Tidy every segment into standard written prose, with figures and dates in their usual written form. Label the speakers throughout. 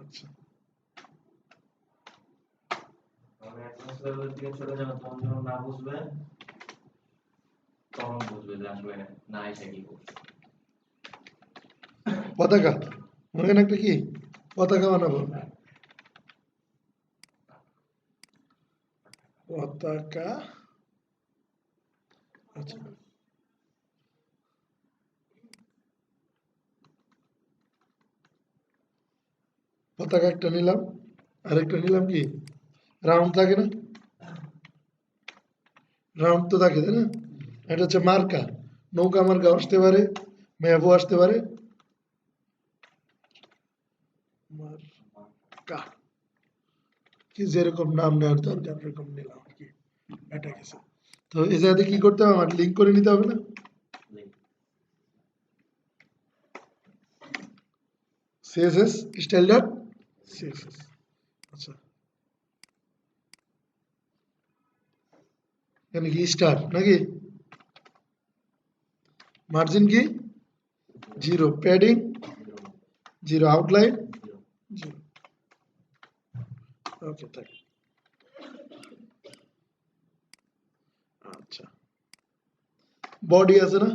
Speaker 1: আচ্ছা
Speaker 2: আমি এখন স্যারের দিকে চলে যাব, তখন যখন না বুঝবে তখন বুঝবে যে আসলে না এসে কি করছে।
Speaker 1: পতাকা মনে একটা কি পতাকা বানাবো পতাকা আচ্ছা পতাকা একটা নিলাম আরেকটা নিলাম কি রাউন্ড থাকে না রাউন্ড তো থাকে তাই না এটা হচ্ছে মার্কা নৌকা মার্কা আসতে পারে ম্যাপও আসতে পারে মার্কা কি যেরকম নাম নেওয়ার দরকার এরকম নিলাম আর কি এটা গেছে তো এই জায়গাতে কি করতে হবে আমার লিঙ্ক করে নিতে হবে না সিএসএস স্টাইল ডট সিএসএস আচ্ছা এখানে কি স্টার নাকি মার্জিন কি 0 প্যাডিং 0 আউটলাইন 0 ওকে থাক আচ্ছা বডি আছে না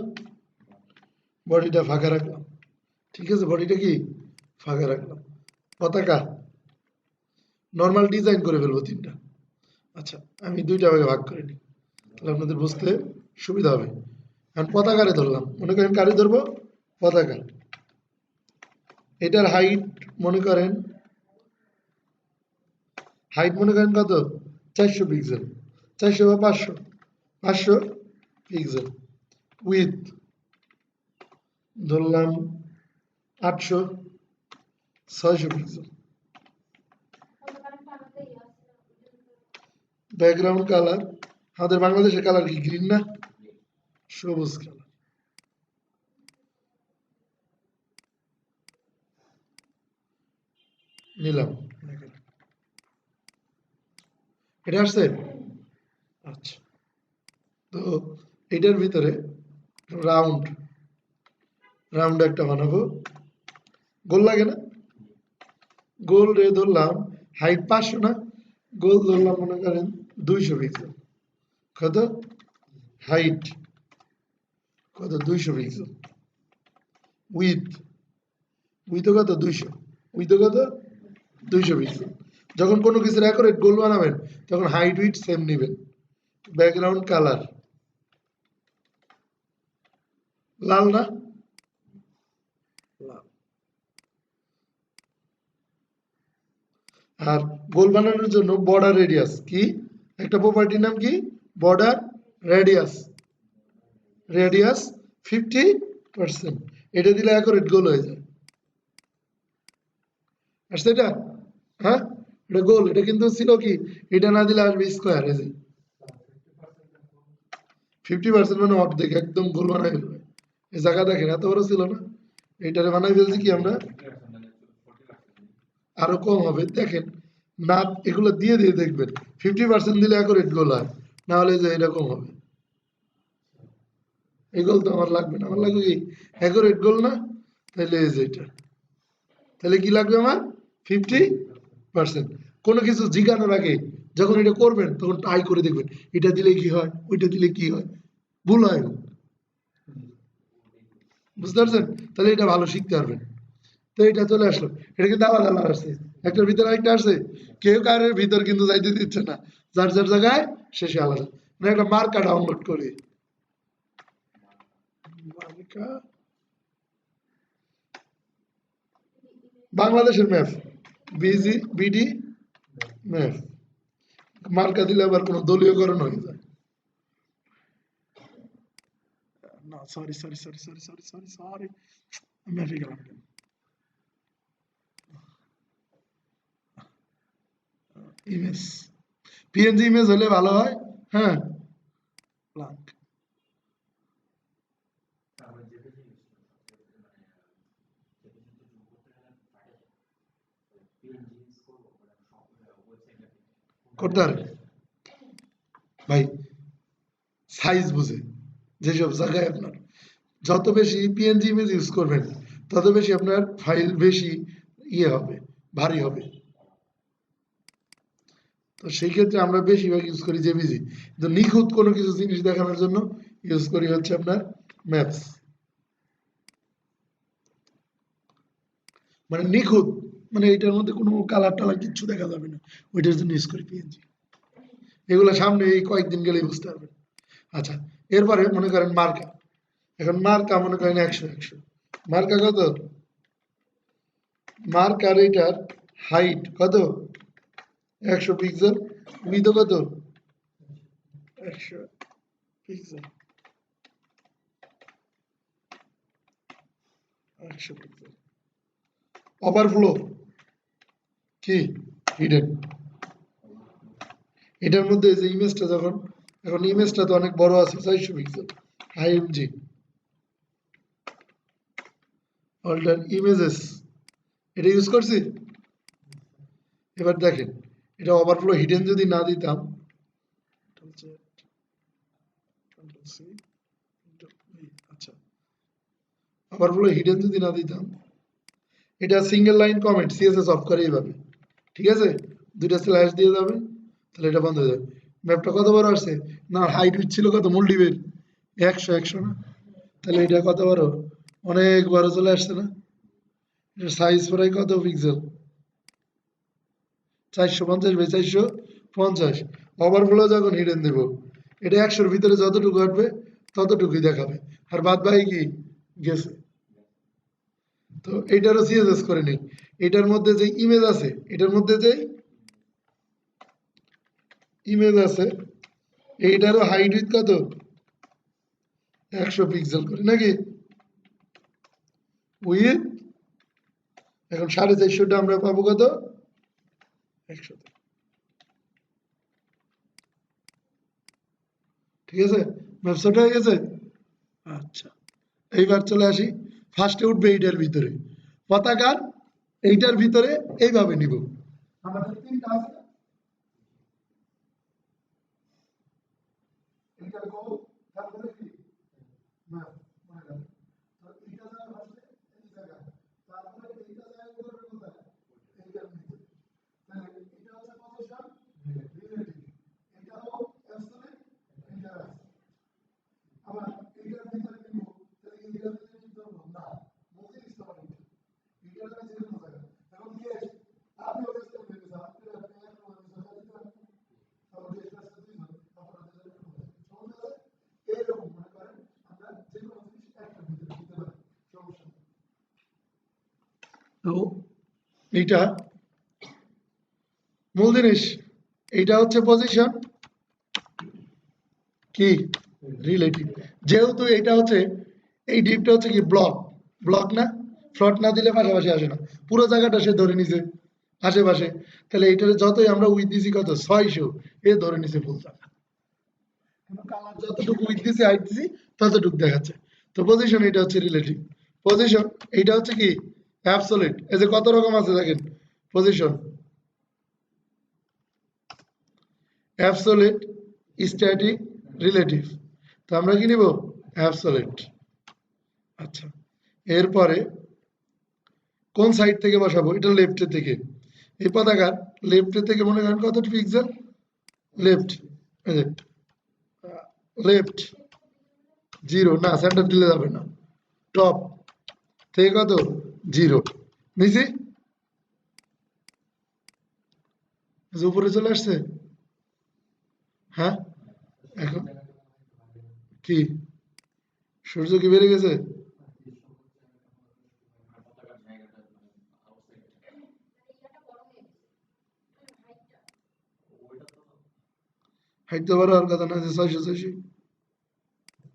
Speaker 1: বডিটা ফাঁকা রাখলাম ঠিক আছে বডিটা কি ফাঁকা রাখলাম পতাকা নর্মাল ডিজাইন করে ফেলবো 3টা আচ্ছা আমি 2টা ভাগে ভাগ করে নিই তাহলে আপনাদের বুঝতে সুবিধা হবে এখন পতাকারে ধরলাম মনে করেন কারে ধরবো পতাকা এটার হাইট মনে করেন কত 400 পিক্সেল 400 বা 500 পিক্সেল উইথ ধরলাম 800 600 পিক্সেল ব্যাকগ্রাউন্ড কালার আমাদের বাংলাদেশের কালার কি গ্রিন না সবুজ কালার নিলাম এটা আসছে আচ্ছা তো এটার ভিতরে রাউন্ড একটা বানাবো গোল লাগে না গোল রে ধরলাম হাইট 500 না গোল ধরলাম মনে করেন 200 পিক্সেল কত হাইট কত 200 পিক্সেল উইথ কত 200 কত 200 পিক্সেল যখন কোনো কিছুর অ্যাকুরেট গোল বানাবেন তখন হাইট উইথ সেম নেবেন ব্যাকগ্রাউন্ড কালার লাল না লাল আর গোল বানানোর জন্য বর্ডার রেডিয়াস কি একটা প্রপার্টির নাম কি বর্ডার রেডিয়াস 50% এটা দিলে অ্যাকুরেট গোল হয়ে যায় আসছে এটা হ্যাঁ এটা গোল এটা কিন্তু ছিল কি এটা না দিলে আসবে স্কোয়ার এই যে 50% মানে অর্ধেক একদম গোল বানাই ফেলবে এই জায়গা দেখেন এত বড় ছিল না এইটারে বানাই ফেলছি কি আমরা আরো কম হবে দেখেন না এগুলো দিয়ে দেখবেন 50% দিলে অ্যাকুরেট গোল হয় না হলে যে এরকম হবে এই গোল তো আমার লাগবে না আমার লাগবে কি অ্যাকুরেট গোল না তাহলে এই যে এটা তাহলে কি লাগবে আমার 50% কোনো কিছু জিজ্ঞানোর আগে যখন এটা করবেন তখন ট্রাই করে দেখবেন এটা দিলে কি হয় ওইটা দিলে কি হয় ভুল হয় বুঝতে পারছেন তাহলে এটা ভালো শিখতে পারবেন তো এটা চলে আসলো এটা কিন্তু আলাদা আলাদা আসছে একটার ভিতরে আরেকটা আসছে কেউ কারোর ভিতর কিন্তু যাইতে দিচ্ছে না যার যার জায়গায় শেষে আলাদা মানে একটা মার্কা ডাউনলোড করি মার্কা বাংলাদেশের ম্যাপ বিডি ম্যাপ মার্কা দিলে আবার কোনো দলীয়করণ হয়ে যায় না সরি আমি আসে গেলাম ইমেজ পিএনজি ইমেজ হলে ভালো হয় হ্যাঁ ব্ল্যাঙ্ক করতে পারে ভাই সাইজ বুঝে যেসব জায়গায় আপনার যত বেশি পিএনজি ইমেজ ইউজ করবেন তত বেশি আপনার ফাইল বেশি ইয়ে হবে ভারী হবে। তো সেই ক্ষেত্রে আমরা বেশিরভাগ ইউজ করি জেপিজি, কিন্তু নিখুঁত কোনো কিছু জিনিস দেখানোর জন্য ইউজ করি হচ্ছে আপনার ম্যাপস। মানে নিখুঁত, মানে এটার মধ্যে কোনো কালার টালার কিচ্ছু দেখা যাবে না, ওইটার জন্য ইউজ করি পিএনজি। এগুলো সামনে এই কয়েকদিন গেলেই বুঝতে পারবেন। আচ্ছা, এরপরে মনে করেন মার্কা। এখন মার্কা মনে করেন 100 মার্কা কত? মার্কার এটার হাইট কত? 100 পিক্সেল। উইথ কত? 100 পিক্সেল। 100 পিক্সেল। ওভারফ্লো কি? হিডেন। এটার মধ্যে যে ইমেজটা যখন, এখন ইমেজটা তো অনেক বড় আছে, 400 পিক্সেল। আইএমজি অল্টার ইমেজেস, এটা ইউজ করছি। এবার দেখেন, এটা ওভারফ্লো হিডেন যদি না দিতাম, আচ্ছা, ওভারফ্লো হিডেন যদি না দিতাম, এটা single line comment CSS of করে এইভাবে, ঠিক আছে, দুইটা স্ল্যাশ দিয়ে যাবে, তাহলে এটা বন্ধ হয়ে যাবে। ম্যাপটা কত বড় আসছে না? হাইট ছিল কত মূল ডিবের? 100 না? তাহলে এটা কত বড়? অনেক বড় চলে আসছে না? এটা সাইজ প্রায় কত পিক্সেল? 450 বাই 450। ওভারফ্লো যখন হিডেন দেব, এটা 100-র ভিতরে যতটুকু আসবে ততটুকুই দেখাবে, আর বাদ বাকি কি গেছে। তো এটারও সিএসএস করে নেই। এটার মধ্যে যে ইমেজ আছে, এটার মধ্যে যে ইমেজ আছে, এইটারও হাইট উইথ কত? 100 পিক্সেল করে নাকি? উইথ, এখন 450টা আমরা পাবো কত? 100। ঠিক আছে, ম্যাপসটা হয়ে গেছে। আচ্ছা, এইবার চলে আসি, ফার্স্টে উঠবে এইটার ভিতরে পতাকার, এইটার ভিতরে এইভাবে নিব। আমাদের তিনটা আছে, এইটা গোল, তারপরে কি ম্যাপ, মনে রাখবেন। তো এইটা যায় ফার্স্টে এই জায়গায়, তারপরে এইটা যায় উপরে কোথায়? এইটার ভিতরে। তাহলে এটা হচ্ছে পজিশন রিলেটিভ, এটাও অ্যাবসলিউট, এটা আছে। আবার এইটার ভিতরে নিব, তাহলে এইটার ভিতরে নিতে হবে না, বুঝে নিতে হবে। এইটার কাছে যেতে হবে। এখন কি আছে? আপনি ওকে স্টেপ নেবেন, আপনি আপনি এক নম্বর বিষয়টা দিতে হবে। তাহলে এটা আছে দুই নম্বর, আপনাদের জন্য সহজ আছে। এইরকম মনে করেন আমরা যে কোনো জিনিস একটা ভিতরে দিতে পারি, সমস্যা নেই। তো এইটা মূল জিনিস, এইটা হচ্ছে পজিশন কি রিলেটিভ। যেহেতু এটা হচ্ছে, এই ডিপটা হচ্ছে কি ব্লক, ব্লক না, ফ্লট না দিলে পাশাপাশি আসে না, পুরো জায়গাটা সে ধরে নিছে আশেপাশে। তাহলে এইটার যতই আমরা উইথ দিছি কত 600, এ ধরে নিছে ফুল জায়গা। কালার যতটুকু উইথ দিছি হাইট দিছি ততটুকু দেখাচ্ছে। তো পজিশন এটা হচ্ছে রিলেটিভ। পজিশন এইটা হচ্ছে কি অ্যাবসলিউট। এই যে কত রকম আছে দেখেন পজিশন, অ্যাবসলিউট, স্ট্যাটিক, রিলেটিভ। তো আমরা কি নিব? অ্যাবসলিউট। আচ্ছা, এরপরে কোন সাইড থেকে বসাবো? এটা লেফটের থেকে। এই পতাকার লেফটের থেকে মনে করেন কত পিক্সেল? লেফট, এই যে লেফট 0 না, সেন্টার দিলে যাবে না। টপ থেকে কত? 0 নিচে, উপরে চলে আসছে। হ্যাঁ, এখন কি সূর্য কি বেড়ে গেছে?
Speaker 2: পতাকার জায়গাটা আউটসাইড ওইটা তো
Speaker 1: হাইট তো বড় আর কথা না, যে 600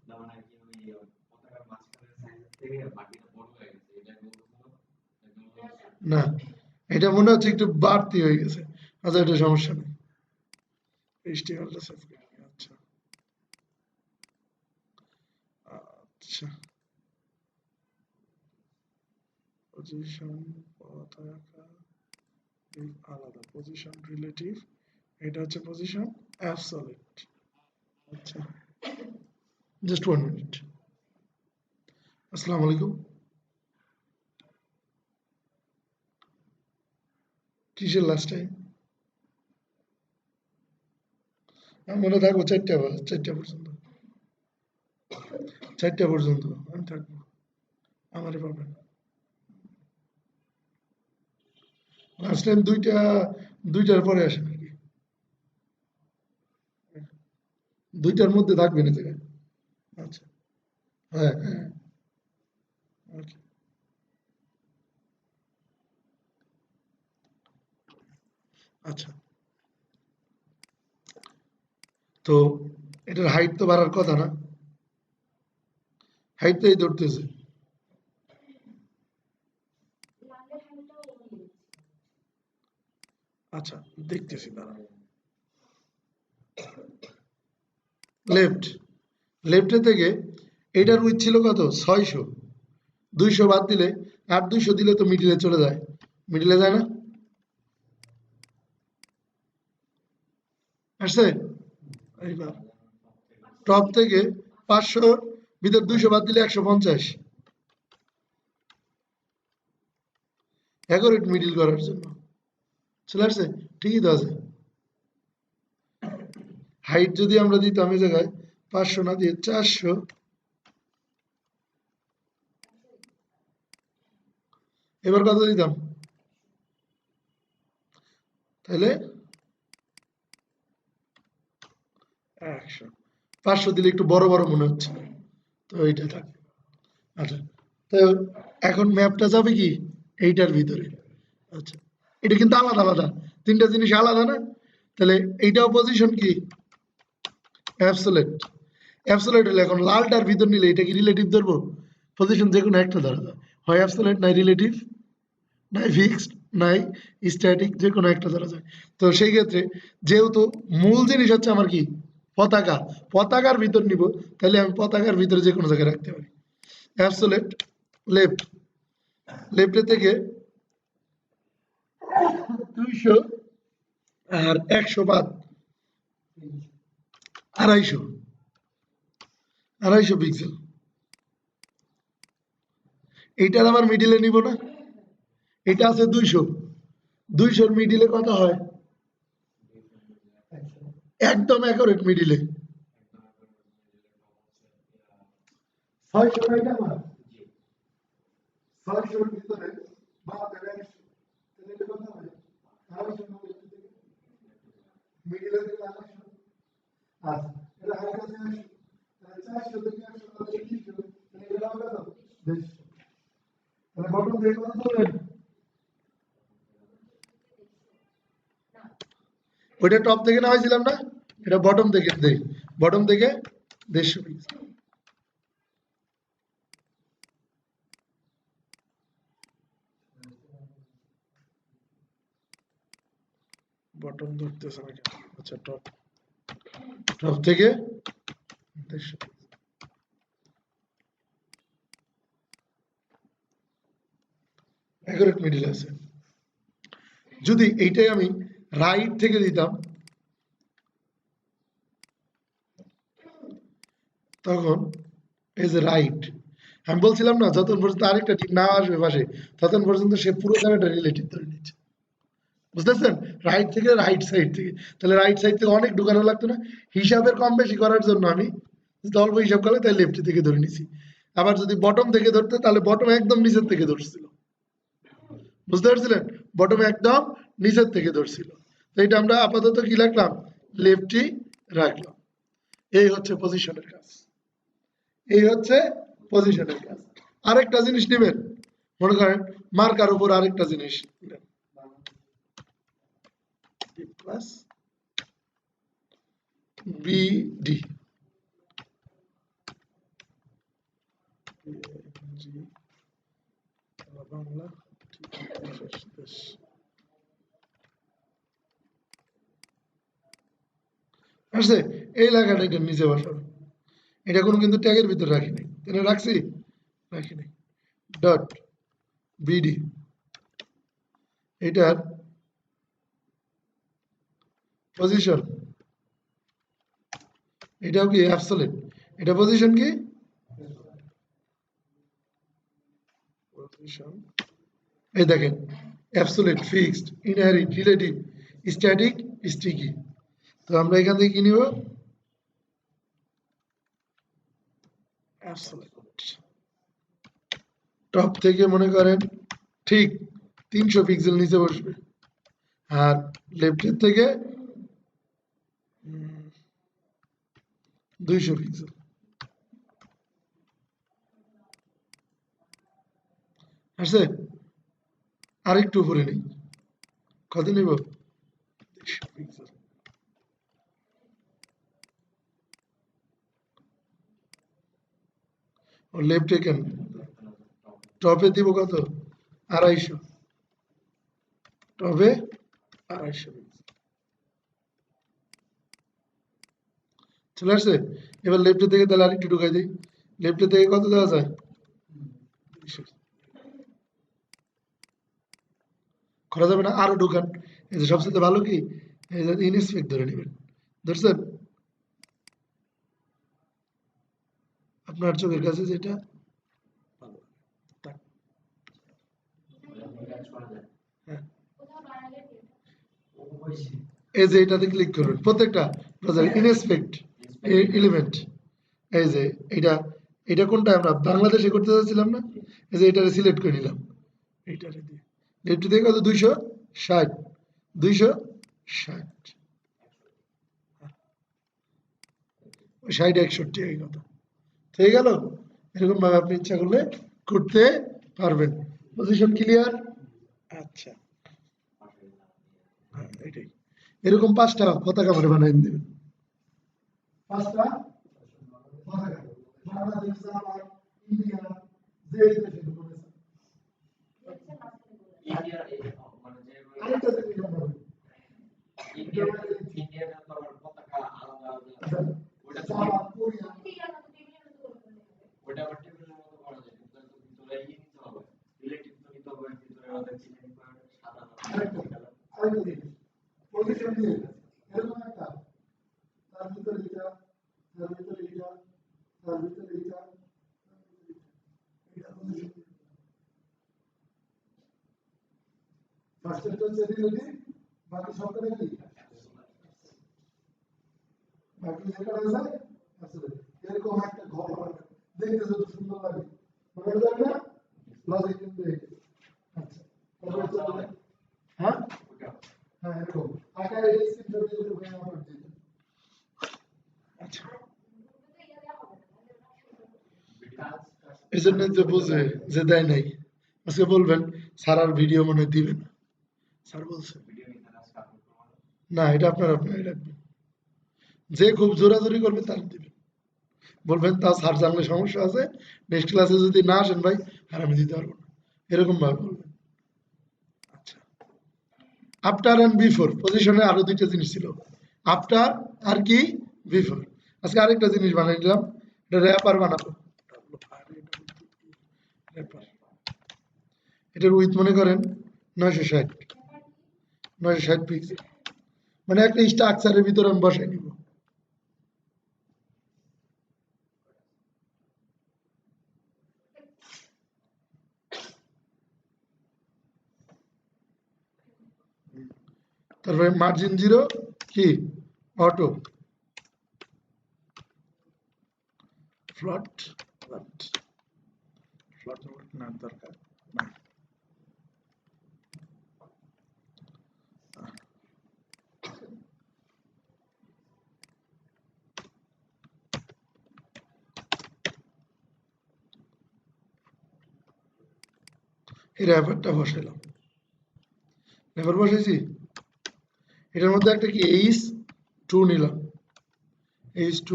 Speaker 2: না, মানে কি ওই পতাকার মাঝখানের সাইজ থেকে বাকিটা বড় হয়ে গেছে, এটা বলতেছিল একদম।
Speaker 1: না, এটা মনে হচ্ছে একটু বাড়তি হয়ে গেছে। আচ্ছা, এটা সমস্যা নেই। HTML-টা সেভ করি। আচ্ছা আচ্ছা, পজিশন পতাকা আলাদা, পজিশন রিলেটিভ, এটা হচ্ছে পজিশন অ্যাবসলিউট। আচ্ছা, জাস্ট 1 মিনিট। আসসালামু আলাইকুম। কিসের লাস্ট টাইম মনে থাকবো 4টা পর্যন্ত 4টা পর্যন্ত আমি থাকবো আমারে পাবেন লাস্ট টাইম 2টার পরে আসেন আর কি 2টার মধ্যে থাকবেন এই জায়গায় আচ্ছা হ্যাঁ হ্যাঁ ওকে আচ্ছা তো এটার হাইট তো বাড়ার কথা না হাইট তো এই ধরতেছে আচ্ছা দেখতেছি দাঁড়া লেফটে থেকে এটার উইথ ছিল কত 600 200 বাদ দিলে আর 200 দিলে তো মিডিলে চলে যায় মিডিলে যায় না আসছে এইবার টপ থেকে 500 ভিতর 200 বাদ দিলে 150 অ্যাকুরেট মিডিল করার জন্য চলে আসছে ঠিকই তো আছে হাইট যদি আমরা দিতাম এই জায়গায় 500 না দিয়ে 400 এবার কত দিতাম তাহলে 100 500 দিলে একটু বড় বড় মনে হচ্ছে তো এইটা থাক আচ্ছা তো এখন ম্যাপটা যাবে কি এইটার ভিতরে আচ্ছা এটা কিন্তু আলাদা আলাদা 3টা জিনিস আলাদা না তাহলে এইটাও পজিশন কি অ্যাবসোলেট অ্যাবসোলেট হলে এখন লালটার ভিতর নিলে এটা কি রিলেটিভ ধরবো পজিশন যে কোনো একটা ধরা যায় হয় অ্যাবসোলেট নাই রিলেটিভ নাই ফিক্সড নাই স্ট্যাটিক যে কোনো একটা ধরা যায় তো সেই ক্ষেত্রে যেহেতু মূল জিনিস হচ্ছে আমার কি পতাকার ভিতর নিব তাহলে আমি পতাকার ভিতরে যে কোনো জায়গায় রাখতে পারি অ্যাবসোলেট লেফটে থেকে 200 আর 100 বাদ 250 পিক্সেল এইটার আবার মিডিলে নিব না এটা আছে 200 মিডিলে কত হয় একদম অ্যাকুরেট মিডিলে 600 এটা আমার 600 ভিতরে বাদ 100 তাহলে এটা কত হবে 290 মিডিলে থেকে 200 আচ্ছা এটা হাইট আছে 100 তাহলে 400 থেকে 100 কত 300 তাহলে এটা হবে কত 150 তাহলে বটম থেকে কত ধরবেন ওইটা টপ থেকে না হয়েছিলাম না এটা বটম থেকে দেই বটম থেকে 150 পিক্সেল বটম ধরতেছে না কেন আচ্ছা টপ থেকে 150 অ্যাকুরেট মিডিল আছে যদি এইটাই আমি রাইট থেকে দিতাম তখন এই যে রাইট আমি বলছিলাম না যতক্ষণ পর্যন্ত আরেকটা ঠিক না আসবে পাশে ততক্ষণ পর্যন্ত সে পুরো জায়গাটা রিলেটিভ ধরে নিচ্ছে বুঝতেছেন রাইট থেকে রাইট সাইড থেকে তাহলে রাইট সাইড থেকে অনেক ঢুকানো লাগতো না হিসাবের কম বেশি করার জন্য আমি যদি অল্প হিসাব করলে তাহলে লেফট থেকে ধরে নিছি আবার যদি বটম থেকে ধরতে তাহলে বটম একদম নিচের থেকে ধরছিল বুঝতে পারছিলেন বটম একদম নিচের থেকে ধরছিল তো এটা আমরা আপাতত কি রাখলাম লেফটই রাখলাম এই হচ্ছে পজিশনের কাজ এই হচ্ছে পজিশনের কাজ আরেকটা জিনিস নেবেন মনে করেন মার্কার উপর আরেকটা জিনিস প্লাস বিডি বাংলা আসছে এই লেখাটা এটা নিচে বসাবো এটা কোনো কিন্তু ট্যাগের ভিতরে রাখিনি তাহলে রাখছি রাখিনি ডট বিডি এটার পজিশন এটাও কি অ্যাবসোলিউট এটা পজিশন কি পজিশন এই দেখেন absolute, fixed, inherit, relative, static, sticky. তো আমরা এখান থেকে কি নিব? অ্যাবসোলিউট। টপ থেকে মনে করেন ঠিক 300 পিক্সেল নিচে বসবে, আর লেফটের থেকে 200 পিক্সেল। আসছে? আরেকটু উপরে নেই, কত নিব? 200 পিক্সেল। ও লেফটে কেন? টপে দিব কত? 250। টপে 250 পিক্সেল চলে আসছে। এবার লেফটে থেকে তাহলে আরেকটু ঢুকাই দিই। লেফটে থেকে কত দেওয়া যায়? 200। করা যাবে না? আরো ঢুকান। এই যে সবচেয়ে ভালো কি, এই যে ইনস্পেক্ট ধরে নেবেন, ধরছেন আপনার চোখের কাছে যেটা ভালো। থাক। হ্যাঁ, এই যে এটাতে ক্লিক করবেন, প্রত্যেকটা ইনস্পেক্ট এলিমেন্ট। এই যে এটা, এটা কোনটা আমরা বাংলাদেশে করতে চাচ্ছিলাম না, এই যে এটারে সিলেক্ট করে নিলাম, এইটারে দিয়ে লেফট থেকে কত? 260, 260, 60, 61 এই কথা হয়ে গেল। এরকম ভাবে আপনি ইচ্ছা করলে করতে পারবেন। Position clear? আচ্ছা, হ্যাঁ এটাই। এরকম 5টা পতাকা করে বানিয়ে দেবেন, 5টা পতাকা, বাংলাদেশ, জাপান, ইন্ডিয়া, যে দেশে বলেছেন।
Speaker 2: ইন্ডিয়া মানে যে
Speaker 1: আরেকটা জিনিস আমরা বলি,
Speaker 2: ইন্ডিয়ার পতাকা আলাদা আলাদা,
Speaker 1: আচ্ছা,
Speaker 2: ওটা
Speaker 1: জাপান, কোরিয়া,
Speaker 2: ওটা আবার টেবিলের মতো করা যায়, কিন্তু ভিতরে নিতে হবে, রিলেটিভ তো নিতে হবে, ভিতরে আমাদের চিহ্ন সাদা
Speaker 1: আরেকটা জিনিস, পজিশন দিয়ে এরকম একটা, তার ভিতরে এটা, তার ভিতরে এটা, তার ভিতরে এটা, এটা পজিশন। ফার্স্ট হচ্ছে রিলেটিভ, বাকি সবকটা কি? বাকি যেটা আছে আসলে এরকম একটা ঘর বানাবে, দেখতে যত সুন্দর লাগে, মনে যাবে না? লজিক কিন্তু আচ্ছা, তারপরে চলে, হ্যাঁ হ্যাঁ এরকম আকারে এই স্ক্রিনশট দিয়ে উপরে আপলোড দিয়ে দেন। আচ্ছা, এই জন্য তো বুঝবে যে দেয় নাই, আজকে বলবেন স্যার আর ভিডিও মনে হয় দিবেন না, স্যার বলছে না, এটা আপনার আপনারই রাখবেন, যে খুব জোরাজোরি করবে তার দিবেন, বলবেন তা স্যার জানলে সমস্যা আছে, নেক্সট ক্লাসে যদি না আসেন ভাই আর আমি দিতে পারবো না, এরকম ভাবে বলবেন। আচ্ছা, আফটার এন্ড বিফোর পজিশনে আরো দুইটা জিনিস ছিল, আফটার আর কি বিফোর। আজকে আরেকটা জিনিস বানিয়ে নিলাম, এটা র্যাপার বানাবো। র্যাপার, এটার উইথ মনে করেন 960, 960 পিক্সেল, মানে একটা স্ট্রাকচারের ভিতরে আমি বসাই নিব। তারপরে মার্জিন 0 কি অটো, ফ্লট ফ্লট ফ্লট না দরকার না। এই র্যাপারটা বসাইলাম, র্যাপার বসাইছি, এটার মধ্যে একটা কি H2 নিলাম, H2,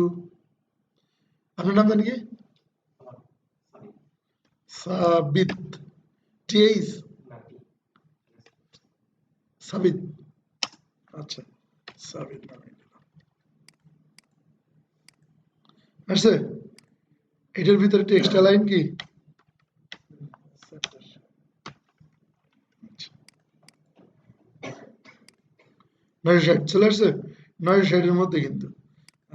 Speaker 1: আপনার নাম জানি কি? সাবিত, TH সাবিত, আচ্ছা সাবিত নামে দিলাম। আসছে, এটার ভিতরে টেক্সট লাইন কি? 960 চলে আসছে, 960 মধ্যে কিন্তু।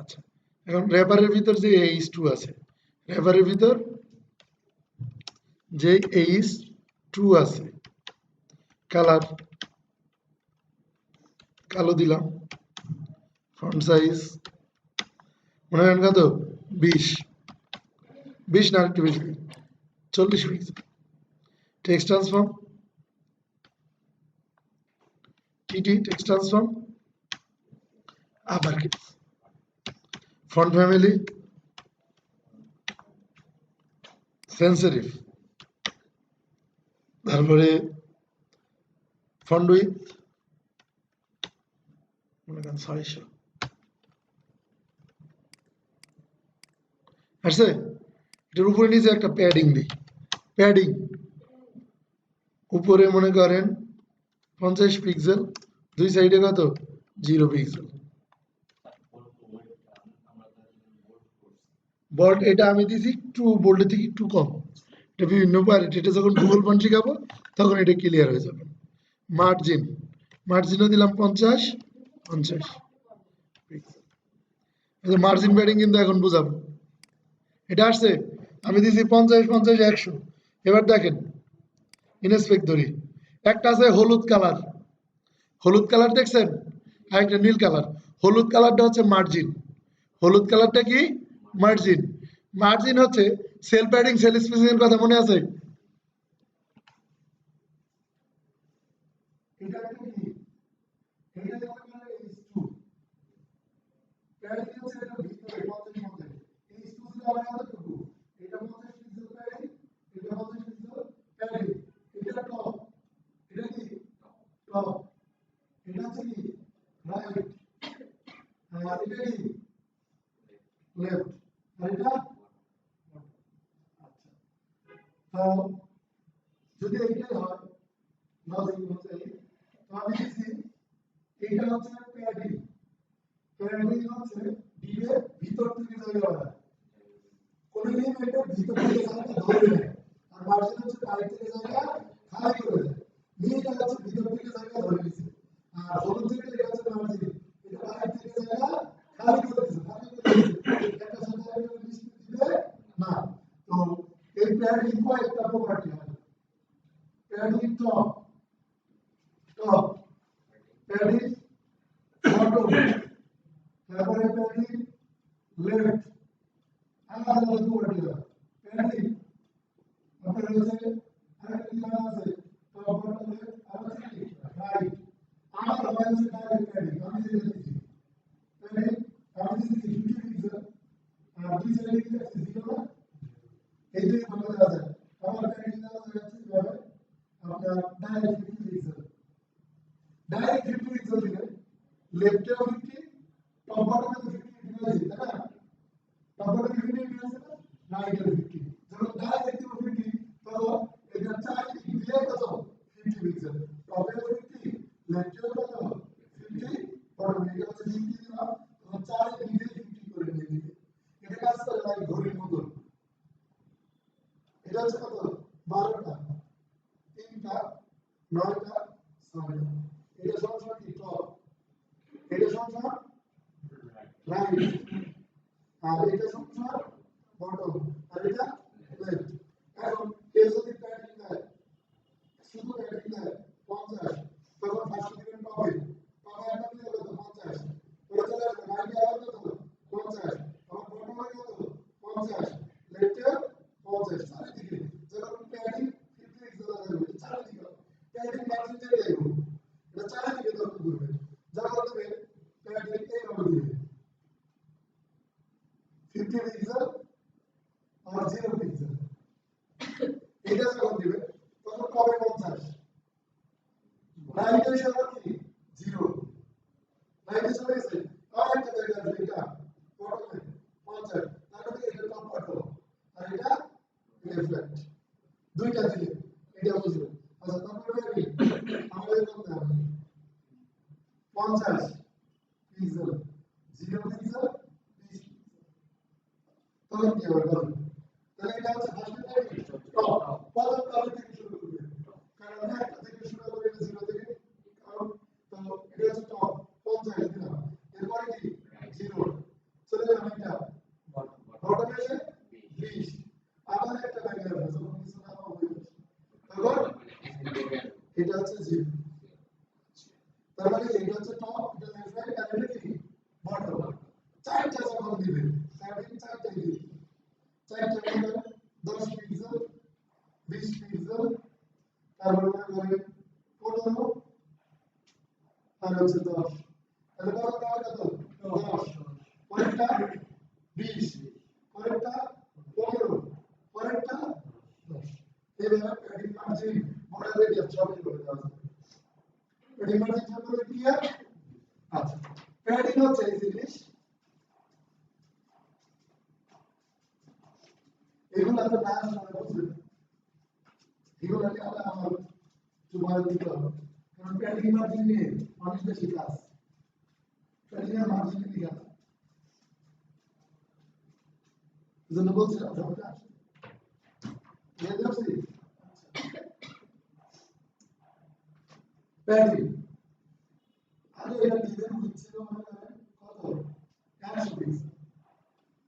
Speaker 1: আচ্ছা, এখন র্যাপারের ভিতর যে H2 আছে, র্যাপারের ভিতর যে H2 আছে কালার কালো দিলাম, ফন্ট সাইজ মনে করেন কত 20 না একটু বেশি 40 pixel. Text transform TT text transform আবার ফন্ট ফ্যামিলি সেন্সিটিভ, তারপরে ফন্ট উইথ মনে করেন 600 আসছে। এটার উপরে নিচে একটা প্যাডিং দিই, প্যাডিং উপরে মনে করেন 50 পিক্সেল, দুই সাইডে কত 0 পিক্সেল। বোল্ড এটা আমি দিছি একটু বোল্ডের থেকে একটু কম, এটা বিভিন্ন পারে, এটা যখন গুগল ফন্ট শিখাবো তখন এটা ক্লিয়ার হয়ে যাবে। মার্জিন মার্জিনও দিলাম 50 পিক্সেল। মার্জিন প্যাডিং কিন্তু এখন বুঝাবো। এটা আসছে আমি দিছি 50 50 100। এবার দেখেন ইনস্পেক্ট ধরি, একটা আছে হলুদ কালার, হলুদ কালার দেখছেন, আর একটা নীল কালার। হলুদ কালারটা হচ্ছে মার্জিন, হলুদ কালারটা কি মার্জিন। মার্জিন হচ্ছে সেল প্যাডিং সেল স্পেসিং এর কথা মনে আছে? এটা একটা কি, এটা যখন মানে H2 প্যাডিং হচ্ছে এটা ভিতরে 50 50 H2 ছিল আমার কতটুকু, এটা 50 পিক্সেল প্যাডিং, এটা 50 পিক্সেল প্যাডিং, এটা টপ, এটা কি টপ, এটা হচ্ছে কি রাইট, আর এটা কি লেফট, আর এটা আচ্ছা। তো যদি এইটাই হয় লজিক অনুযায়ী, তো আমি লিখছি এইটা হচ্ছে প্যাডিং, প্যাডিং হচ্ছে ডিবে ভিতর থেকে জায়গা বাড়ায়, কোন নিয়ম এটা ভিতর থেকে জায়গা ধরে নেয়, আর মার্জিন হচ্ছে বাইরে থেকে জায়গা খালি করে দেয়। নীলটা হচ্ছে ভিতর থেকে জায়গা ধরে নিছে, আর হলুদ থেকে এটা হচ্ছে মার্জিন, এটা বাইরে থেকে জায়গা খালি করে দিছে, খালি করে দিছে, একটা জায়গা একটা লিস্ট দিবে না। তো এই প্যাডিং কয়েকটা প্রপার্টি হয়, padding top, top padding bottom, তারপরে প্যাডিং লেফট, আলাদা আলাদা প্রপার্টি হয়। প্যাডিং আপনার হচ্ছে আরেকটা কি নাম আছে, টপ বটম লেফট আর হচ্ছে কি রাইট। আমার হয় হচ্ছে ডাইরেক্ট প্যাডিং, আমি যেটা দিচ্ছি প্যাডিং আমি দিচ্ছি 50 পিক্সেল, আর দুই সাইডে কি আছে 0 না, এই দুই ভালো দেওয়া যায়। আমার প্যাডিং দেওয়া যাচ্ছে কিভাবে, আপনার ডাইরেক্ট 50 পিক্সেল, ডাইরেক্ট 50 পিক্সেল দিলে লেফটেও 50 টপ বটমে তো 50 দিয়েছি তাই না, টপ বটমে 50 দিয়েছে না, রাইটেও 50, যখন ডাইরেক্ট দিব 50 তখন এটা চারিদিক দিয়ে কত 50 পিক্সেল, টপেও 50 লেফটেও কত 50 বটমে, এটা হচ্ছে 50 দিলাম, তখন চারিদিক দিয়ে 50 করে নিয়ে দিবে। এটা কাজ করে লাইক ঘড়ির মতন। এটা হচ্ছে কত 12টা 3টা 9টা 6টা, এটা সমান কি টপ, এটা সমান রাইট, আর এটা সমান বটম, আর এটা লেফট। এখন কেউ যদি প্যাডিং দেয়, শুধু প্যাডিং দেয় 50, তখন ফার্স্ট দিবেন টপে, টপে একটা দিলে কত 50, পরে চলে আসবে রাইটে আবার কত 50, আবার বটমে কত 50, লেফটে 50, চারিদিকে যখন প্যাডিং 50 এক্সেল যাবে চারিদিকে প্যাডিং মার্জিন যেটা দেব এটা চারিদিকে দখল করবে, যখন দেবে প্যাডিং এইভাবে দিবে 50 পিক্সেল আর 0 পিক্সেল, এটা যখন দিবে তখন কবে 50, রাইটে এসে আবার কি 0, রাইটে চলে গেছে আর একটা জায়গা আছে এটা বটমে 50, তারপরে এটা টপ বটম, আর এটা লেফট, দুইটা দিলে এটা বুঝবে। আচ্ছা তারপরে কি আমাদের করতে হবে 50 পিক্সেল 0 পিক্সেল 20, তখন কি হবে বলুন, তাহলে এটা হচ্ছে ফার্স্ট টপ, প্রথম টপ থেকে শুরু করবে, কারণ একটা থেকে শুরু করে 0 থেকে কারণ, তো এটা হচ্ছে টপ 50 দিলাম, এরপরে কি 0 চলে গেলাম এটা বটমে এসে 20, আবার একটা জায়গা আছে যখন কিছু না হবে তখন এটা হচ্ছে 0 তার মানে এটা হচ্ছে টপ এটা লেফট রাইট আর এটা কি বটম চারটা যখন দিবে চারটা দিবে চারটা মানে 10 পিক্সেল 20 পিক্সেল তারপরে মনে করেন 15 আর হচ্ছে 10 তাহলে কত কত 10 পরেরটা 20 পরেরটা 15 পরেরটা 10 এইভাবে প্যাডিং মার্জিন বর্ডার রেডিয়াস সবই করে দেওয়া যাবে প্যাডিং মার্জিন সম্পর্কে ক্লিয়ার আচ্ছা প্যাডিং হচ্ছে এই জিনিস এগুলো তো না শোনা বুঝবেন এগুলো কি আমার তোমার দিতে হবে কারণ প্যাডিং মার্জিন নিয়ে অনেক বেশি ক্লাস প্যাডিং এর মার্জিন কি আছে জন্য বলছিলাম সবটা বুঝতে প্যাডিং আগে এটা ডিজাইন হচ্ছিল মনে করেন কত 100 পিক্সেল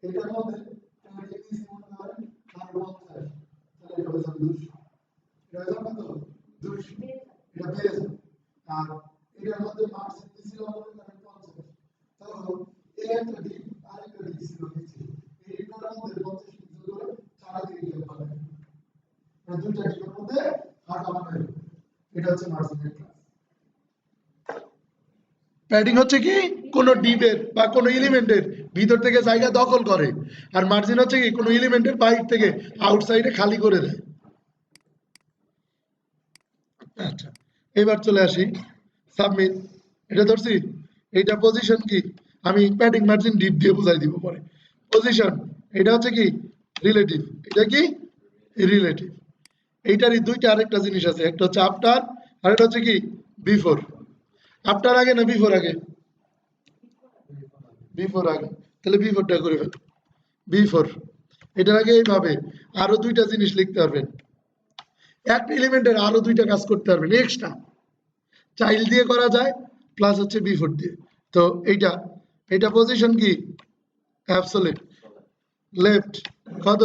Speaker 1: এটার মধ্যে প্যাডিং দিয়েছি মনে করেন 50 তাহলে এটা হয়ে যাবে 200 এটা হয়ে যাবে কত 200 এটা বেড়ে যাবে আর এটার মধ্যে মার্জিন দিয়েছিল মনে করেন 50 তখন এই একটা ডিপ আর একটা ডিপ ছিল নিচে এইটার মধ্যে 50 পিক্সেল করে চারিদিকে গ্যাপ বানাবে মানে দুইটা ডিপের মধ্যে ফাঁকা বানাবে এটা হচ্ছে মার্জিনের ক্লাস প্যাডিং হচ্ছে কি কোন ডিপের বা কোন এলিমেন্টের ভিতর থেকে জায়গা দখল করে আর মার্জিন হচ্ছে কি কোন এলিমেন্টের বাইরে থেকে আউটসাইডে খালি করে দেয় আচ্ছা এবার চলে আসি সাবমিট এটা ধরছি এইটা পজিশন কি আমি প্যাডিং মার্জিন ডিপ দিয়ে বুঝাই দিব পরে পজিশন এটা হচ্ছে কি রিলেটিভ এটা কি রিলেটিভ এইটারই দুইটা আরেকটা জিনিস আছে একটা হচ্ছে আফটার আর একটা হচ্ছে কি বিফোর আফটার আগে না বিফোর আগে বিফোর আগে তাহলে বিফোরটা করে ফেল বিফোর এটার আগে এইভাবে আরো দুইটা জিনিস লিখতে পারবেন একটা এলিমেন্টের আরো দুইটা কাজ করতে পারবেন এক্সট্রা চাইল্ড দিয়ে করা যায় প্লাস হচ্ছে বিফোর দিয়ে তো এইটা এটা পজিশন কি অ্যাবসলিউট লেফট কত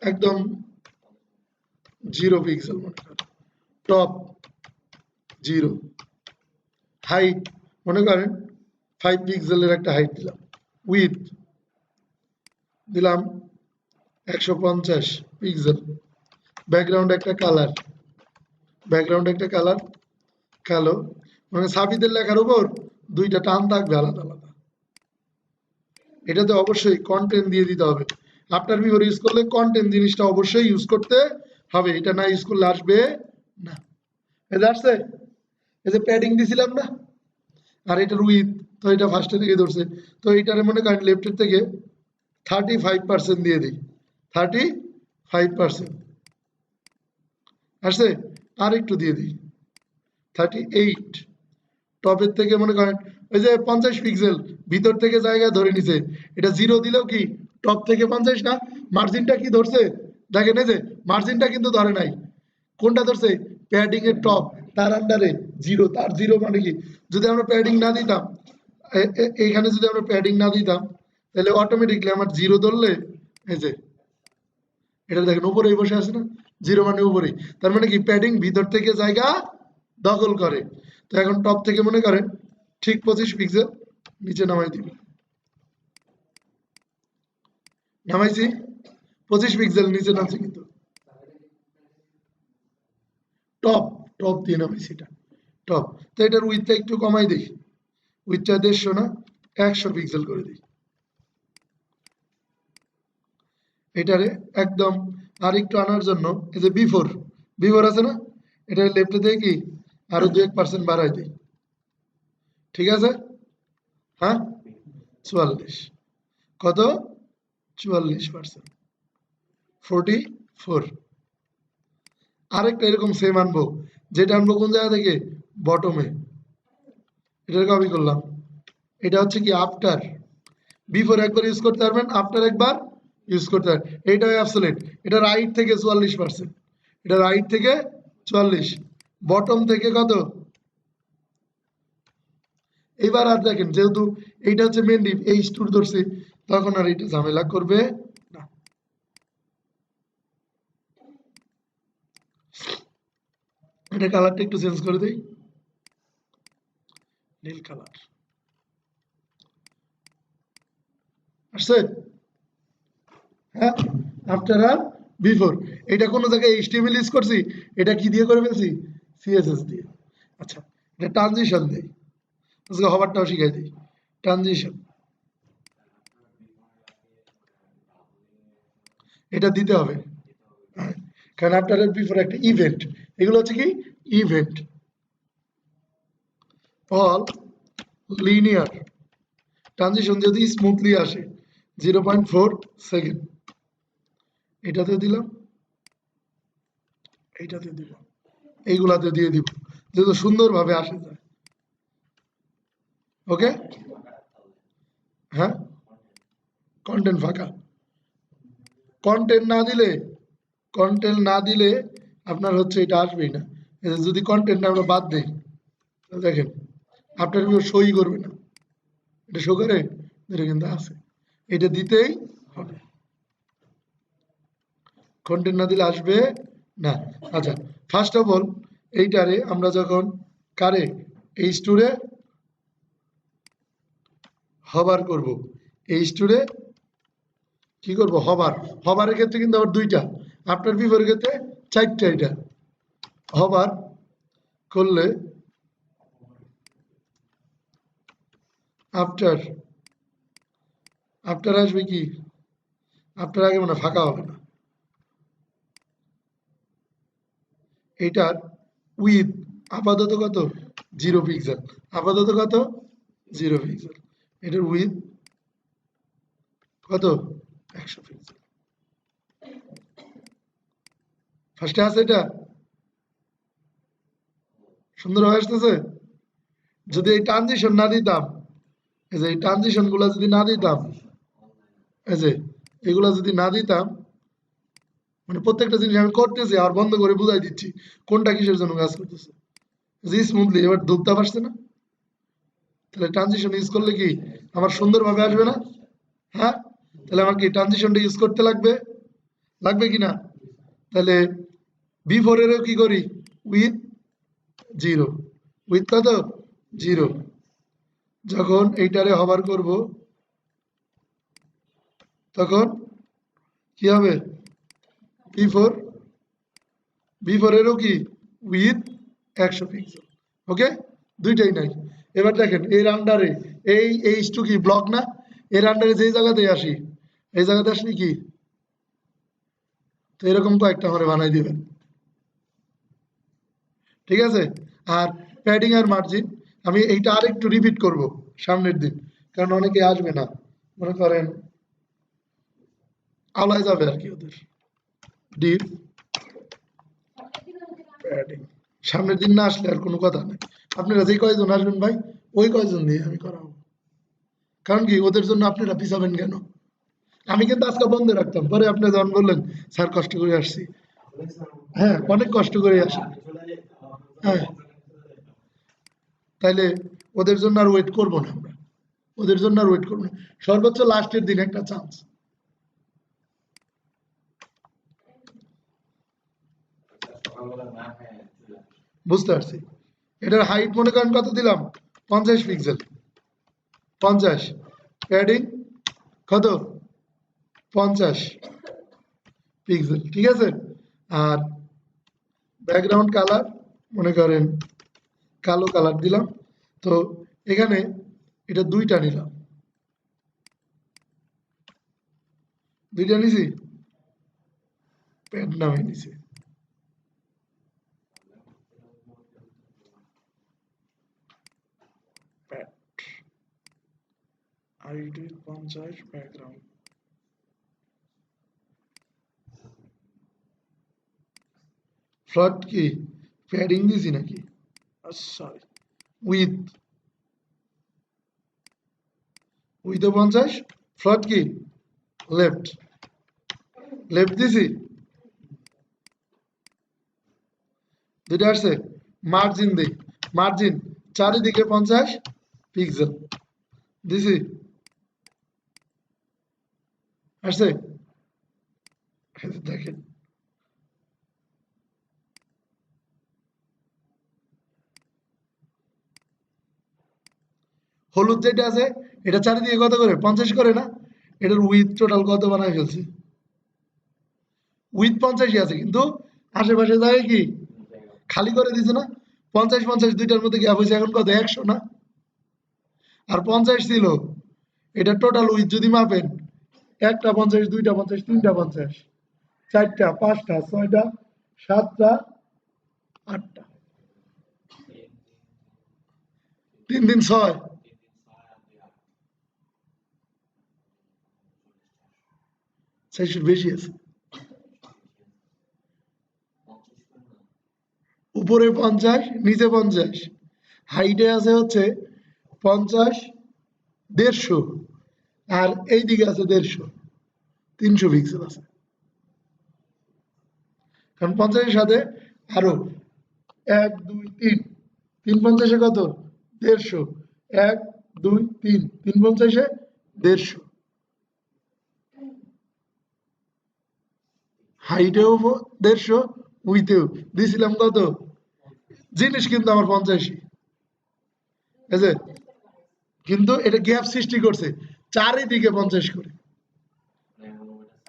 Speaker 1: একদম 0 পিক্সেল মনে করেন টপ 0 হাইট মনে করেন 5 পিক্সেলের একটা হাইট দিলাম উইথ দিলাম 150 পিক্সেল ব্যাকগ্রাউন্ড একটা কালার কালো মানে সাবিদের লেখার উপর দুইটা টান থাকবে আলাদা আলাদা এটাতে অবশ্যই কন্টেন্ট দিয়ে দিতে হবে আফটার বিফোর ইউজ করলে কন্টেন্ট জিনিসটা অবশ্যই ইউজ করতে হবে এটা না ইউজ করলে আসবে না এটা আসছে এই যে প্যাডিং দিছিলাম না আর এটার উইথ তো এটা ফার্স্টে থেকে ধরছে তো এইটারে মনে করেন লেফটের থেকে 35% দিয়ে দিই 35% আসছে আর একটু দিয়ে দিই 38 টপের থেকে মনে করেন ওই যে 50 পিক্সেল ভিতর থেকে জায়গা ধরে নিছে এটা 0 দিলেও কি টপ থেকে 50 না মার্জিনটা কি ধরছে দেখেন এই যে মার্জিনটা কিন্তু ধরে নাই কোনটা ধরছে প্যাডিং এর টপ তার আন্ডারে 0 তার 0 মানে কি যদি আমরা প্যাডিং না দিতাম এইখানে যদি আমরা প্যাডিং না দিতাম তাহলে অটোমেটিকলি আমার 0 ধরলে এই যে এটা দেখেন উপরেই বসে আছে না 0 মানে উপরেই তার মানে কি প্যাডিং ভিতর থেকে জায়গা দখল করে তো এখন টপ থেকে মনে করেন ঠিক 25 পিক্সেল নিচে নামাই দিবি নামাইছি 25 পিক্সেল নিচে নামছে কিন্তু টপ দিয়ে নামাইছি এটা টপ তো এটার উইথটা একটু কমাই দিই উইথটা 150 না 100 পিক্সেল করে দিই এটারে একদম আর একটু আনার জন্য এই যে বিফোর আছে না এটা লেফটে থেকে কি আরো 2% বাড়াই দিই ঠিক আছে হ্যাঁ 44 কত 44% 44 আরেকটা এরকম সেম আনবো যেটা আনবো কোন জায়গা থেকে বটমে এটার কপি করলাম এটা হচ্ছে কি আফটার বিফোর একবার ইউজ করতে পারবেন আফটার একবার ইউজ করতে পারবেন এইটাই অ্যাবসলিউট এটা রাইট থেকে 44% এটা রাইট থেকে 44 বটম থেকে কত এবার আর দেখেন যেহেতু এইটা হচ্ছে মেন ডিপ এই স্টুর ধরছে তখন আর এটা ঝামেলা করবে না এটা কালারটা একটু চেঞ্জ করে দেই, নীল কালার আসছে। হ্যাঁ, আফটার আর বিফোর, এটা কোনো জায়গায় এইচটিএমএল ইউজ করছি, এটা কি দিয়ে করে ফেলছি, সিএসএস দিয়ে। আচ্ছা, এটা ট্রানজিশন দেই, আজকে হবারটাও শিখাই দিই, ট্রানজিশন এটা দিতে হবে। হ্যাঁ, কারণ আফটার আর বিফোর একটা ইভেন্ট, এগুলো হচ্ছে কি ইভেন্ট, অল লিনিয়ার ট্রানজিশন যদি স্মুথলি আসে 0.4 সেকেন্ড, এটাতে দিলাম, এইটাতে দিব, এইগুলাতে দিয়ে দিব, যেহেতু সুন্দরভাবে আসে যায়। ওকে, হ্যাঁ, কন্টেন্ট ফাঁকা, কন্টেন্ট না দিলে, কন্টেন্ট না দিলে আপনার হচ্ছে এটা আসবেই না। এই যে যদি কন্টেন্ট আমরা বাদ দেই, তাহলে দেখেন আপনার কেউ সই করবে না, এটা শো করে, এটা কিন্তু আছে, এটা দিতেই হবে, কন্টেন্ট না দিলে আসবে না। আচ্ছা, ফার্স্ট অফ অল এইটারে আমরা যখন কারে এই স্টোরে হবার করব, এই স্টোরে কি করব, হবার, হবারের ক্ষেত্রে কিন্তু আবার দুইটা, আফটার বিফোরের ক্ষেত্রে চারটা, এটা হবার করলে আফটার, আফটার আসবে কি, আফটার আগে মানে ফাঁকা হবে না, এটার উইথ আপাতত কত 0 পিক্সেল, আপাতত কত 0 পিক্সেল, এটার উইথ কত 100 পিক্সেল। ফার্স্টে আছে এটা, সুন্দরভাবে আসতেছে। যদি এই ট্রানজিশন না দিতাম, এই যে এই ট্রানজিশন গুলা যদি না দিতাম, এই যে এগুলা যদি না দিতাম, মানে প্রত্যেকটা জিনিস আমি করতেছি আর বন্ধ করে বুঝাই দিচ্ছি কোনটা কিসের জন্য কাজ করতেছে, জি স্মুথলি এবার ধূপটা আসছে না, তাহলে ট্রানজিশন ইউজ করলে কি আমার সুন্দরভাবে আসবে না? হ্যাঁ, তাহলে আমার কি ট্রানজিশনটা ইউজ করতে লাগবে, লাগবে কি না? তাহলে বিফোর এরও কি করি, উইথ 0, উইথ কত 0, যখন এইটারে হবার করব তখন কি হবে, বিফোর, বিফোর এরও কি উইথ 100 পিক্সেল। ওকে, দুইটাই নাই। এবার দেখেন এর আন্ডারে এই এইচ টু কি ব্লক না, এর আন্ডারে যেই জায়গাতে আসি, এই জায়গাতে আসলে কি, তো এরকম কয়েকটা আমার বানাই দিবেন, ঠিক আছে। আর প্যাডিং আর মার্জিন আমি এইটা আরেকটু রিপিট করব সামনের দিন, কারণ অনেকে আসবে না, মনে করেন আওলায় যাবে আর কি ওদের, ডিপ প্যাডিং সামনের দিন না আসলে আর কোনো কথা নেই, আপনারা যে কয়জন আসবেন ভাই ওই কয়জন দিয়ে আমি করাবো, কারণ কি ওদের জন্য আপনারা পিছাবেন কেন? আমি কিন্তু আজকে বন্ধ রাখতাম, পরে আপনি যখন বললেন স্যার কষ্ট করে আসছি, হ্যাঁ অনেক কষ্ট করে আসি, হ্যাঁ, তাইলে ওদের জন্য আর ওয়েট করবো না আমরা, ওদের জন্য আর ওয়েট করবো না, সর্বোচ্চ লাস্টের দিন একটা চান্স। বুঝতে পারছি, এটার হাইট মনে করেন কত দিলাম, 50 পিক্সেল, 50, প্যাডিং কত 50 পিক্সেল, ঠিক আছে। আর ব্যাকগ্রাউন্ড কালার মনে করেন কালো কালার দিলাম, তো এখানে এটা দুইটা নিলাম, দুইটা নিছি, প্যাড নামে নিছি, প্যাড আইডি 50 ব্যাকগ্রাউন্ড, ফ্লট কি প্যাডিং দিছি নাকি, সরি, উইথ, উইথ 50, ফ্লট কি লেফট, লেফট দিছি, দুইটা আসছে। মার্জিন দেই, মার্জিন চারিদিকে 50 পিক্সেল দিছি, আসছে, এই যে দেখেন হলুদ যেটা আছে এটা চারিদিকে কত করে 50 করে না, এটার উইথ টোটাল কত বানায় ফেলছি, উইথ 50ই আছে কিন্তু আশেপাশে জায়গায় কি খালি করে দিছে না, 50 দুইটার মধ্যে গ্যাপ হয়েছে এখন কত 100 না, আর 50 ছিল, এটা টোটাল উইথ যদি মাপেন একটা 50, দুইটা 50, তিনটা 50, চারটা, পাঁচটা, ছয়টা, সাতটা, আটটা, 3 3 6, 400 বেশি আছে, উপরে 50, নিচে 50, হাইটে আছে হচ্ছে 50, 150, আর এই দিকে আছে 150, 300 পিক্সেল আছে, কারণ 50-এর সাথে আরো 1 2 3, 3 50-এ কত 150, 1 2 3, 3 50-এ 150, হাইটেও 150, উইথেও দিছিলাম কত, জিনিস কিন্তু আমার 50-ই, এই যে, কিন্তু এটা গ্যাপ সৃষ্টি করছে চারিদিকে 50 করে।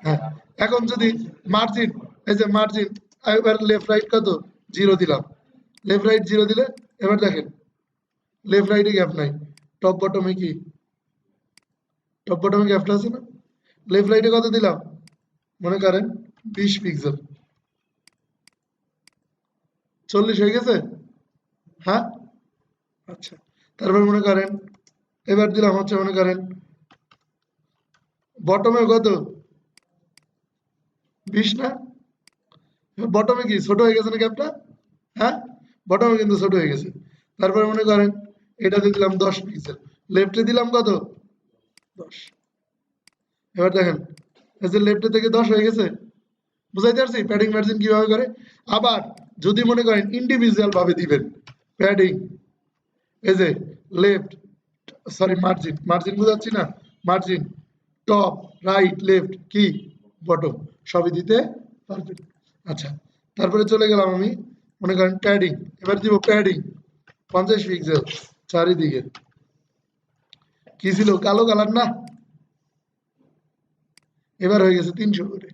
Speaker 1: হ্যাঁ, এখন যদি মার্জিন, এই যে মার্জিন, এবার লেফট রাইট কত 0 দিলাম, লেফট রাইট 0 দিলে এবার দেখেন লেফট রাইটে গ্যাপ নাই, টপ বটমে কি, টপ বটমে গ্যাপটা আছে না, লেফট রাইটে কত দিলাম মনে করেন 20 পিক্সেল, 40 হয়ে গেছে, হ্যাঁ, আচ্ছা, তারপর মনে করেন এবার দিলাম হচ্ছে মনে করেন বটমে কত 20 না, বটমে কি ছোট হয়ে গেছে না গ্যাপটা, হ্যাঁ, বটমে কিন্তু ছোট হয়ে গেছে, তারপরে মনে করেন এটাতে দিলাম 10 পিক্সেল, লেফটে দিলাম কত 10, এবার দেখেন এই যে লেফটে থেকে 10 হয়ে গেছে, বুঝাইতে পারছি প্যাডিং মার্জিন কিভাবে করে। আবার যদি মনে করেন ইন্ডিভিজুয়াল ভাবে দিবেন প্যাডিং, এই যে লেফট, সরি মার্জিন, মার্জিন বুঝাচ্ছি না, মার্জিন টপ রাইট লেফট কি বটম সবই দিতে পারবেন। আচ্ছা, তারপরে চলে গেলাম আমি মনে করেন প্যাডিং, এবার দিব প্যাডিং 50 পিক্সেল চারিদিকে, কি ছিল কালো কালার না, এবার হয়ে গেছে 300 করে,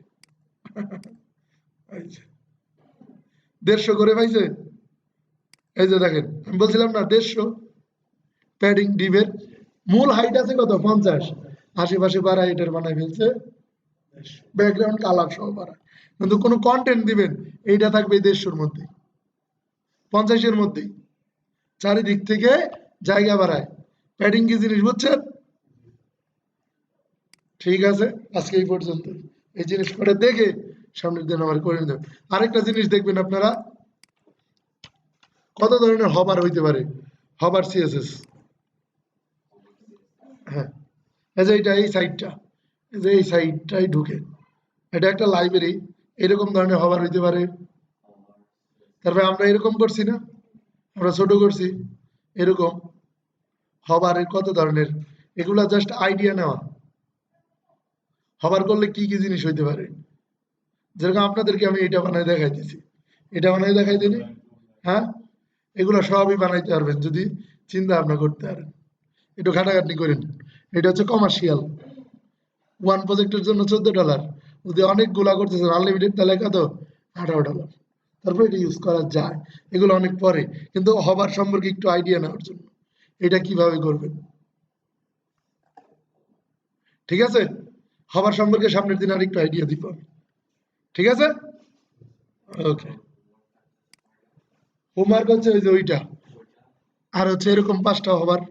Speaker 1: 150 করে পাইছে, এই যে দেখেন আমি বলছিলাম না 150, প্যাডিং ডিবের মূল হাইট আছে কত 50, আশেপাশে বাড়ায় এটার বানায় ফেলছে, ব্যাকগ্রাউন্ড কালার সহ বাড়ায়, কিন্তু কোনো কন্টেন্ট দিবেন এইটা থাকবে 150-এর মধ্যে, 50-এর মধ্যেই, চারিদিক থেকে জায়গা বাড়ায়, প্যাডিং কি জিনিস বুঝছেন? ঠিক আছে, আজকে এই পর্যন্ত, এই জিনিস করে দেখে সামনের দিন আবার করে নেবেন। আরেকটা জিনিস দেখবেন আপনারা কত ধরনের হবার হইতে পারে, হবার সিএসএস, হ্যাঁ, এই যে এইটা এই সাইটটা, এই যে এই সাইটটাই ঢুকে, এটা একটা লাইব্রেরি, এরকম ধরনের হবার হইতে পারে, তারপরে আমরা এরকম করছি না, আমরা ছোট করছি এরকম, হবারের কত ধরনের, এগুলা জাস্ট আইডিয়া নেওয়া, হবার করলে কি কি জিনিস হইতে পারে, যেরকম আপনাদেরকে আমি এটা বানাই দেখাইতেছি, এটা বানাই দেখাই দিলি, হ্যাঁ, এগুলো সবই বানাইতে পারবেন যদি চিন্তা ভাবনা করতে পারেন, একটু ঘাটাঘাটি করেন। এটা হচ্ছে কমার্শিয়াল, ওয়ান প্রজেক্টের জন্য $14, যদি অনেকগুলা করতেছেন আনলিমিটেড তাহলে কত $18, তারপরে এটা ইউজ করা যায়, এগুলো অনেক পরে, কিন্তু হবার সম্পর্কে একটু আইডিয়া নেওয়ার জন্য এটা কিভাবে করবেন, ঠিক আছে, হবার সম্পর্কে সামনের দিন আর একটু আইডিয়া দিব আমি, ঠিক আছে, ওকে, হোমওয়ার্ক হচ্ছে ওই যে ওইটা, আর হচ্ছে এরকম 5টা হবার